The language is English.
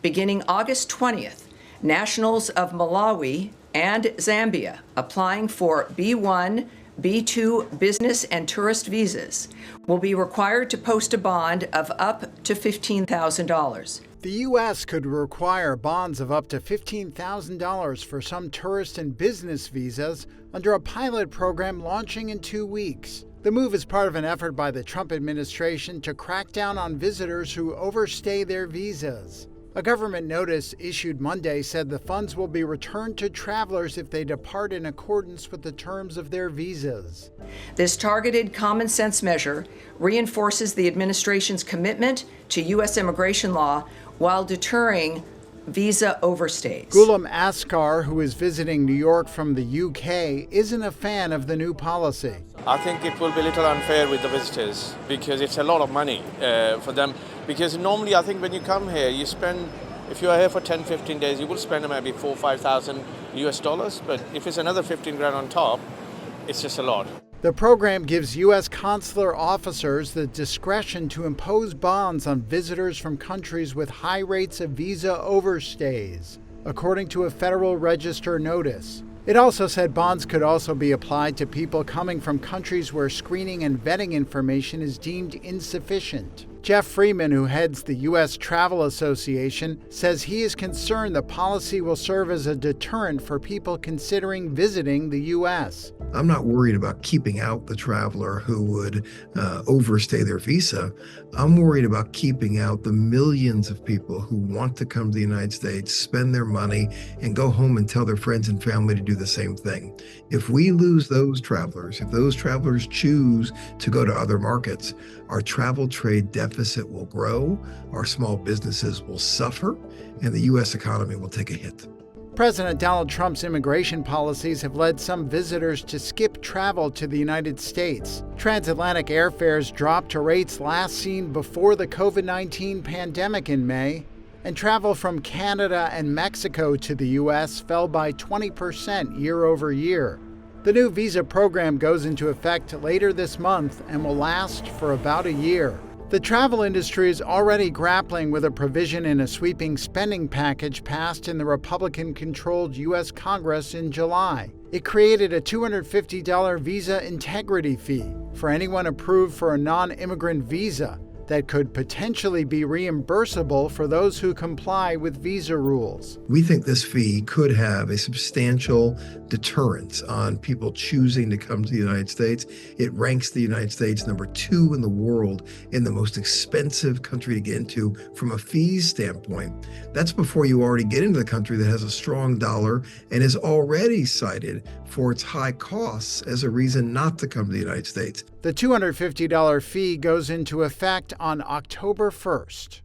Beginning August 20th, nationals of Malawi and Zambia applying for B1, B2 business and tourist visas will be required to post a bond of up to $15,000. The U.S. could require bonds of up to $15,000 for some tourist and business visas under a pilot program launching in 2 weeks. The move is part of an effort by the Trump administration to crack down on visitors who overstay their visas. A government notice issued Monday said the funds will be returned to travelers if they depart in accordance with the terms of their visas. This targeted common sense measure reinforces the administration's commitment to U.S. immigration law while deterring visa overstays. Ghulam Asghar, who is visiting New York from the UK, isn't a fan of the new policy. I think it will be a little unfair with the visitors because it's a lot of money for them. Because normally I think when you come here, you spend, if you are here for 10, 15 days, you will spend maybe $4,000 or $5,000 US. But if it's another 15 grand on top, it's just a lot. The program gives U.S. consular officers the discretion to impose bonds on visitors from countries with high rates of visa overstays, according to a Federal Register notice. It also said bonds could also be applied to people coming from countries where screening and vetting information is deemed insufficient. Jeff Freeman, who heads the U.S. Travel Association, says he is concerned the policy will serve as a deterrent for people considering visiting the U.S. I'm not worried about keeping out the traveler who would overstay their visa. I'm worried about keeping out the millions of people who want to come to the United States, spend their money, and go home and tell their friends and family to do the same thing. If we lose those travelers, if those travelers choose to go to other markets, our travel trade deficit will grow, our small businesses will suffer, and the U.S. economy will take a hit. President Donald Trump's immigration policies have led some visitors to skip travel to the United States. Transatlantic airfares dropped to rates last seen before the COVID-19 pandemic in May, and travel from Canada and Mexico to the U.S. fell by 20% year over year. The new visa program goes into effect later this month and will last for about a year. The travel industry is already grappling with a provision in a sweeping spending package passed in the Republican-controlled U.S. Congress in July. It created a $250 visa integrity fee for anyone approved for a non-immigrant visa that could potentially be reimbursable for those who comply with visa rules. We think this fee could have a substantial deterrence on people choosing to come to the United States. It ranks the United States number 2 in the world in the most expensive country to get into from a fees standpoint. That's before you already get into the country that has a strong dollar and is already cited for its high costs as a reason not to come to the United States. The $250 fee goes into effect on October 1st.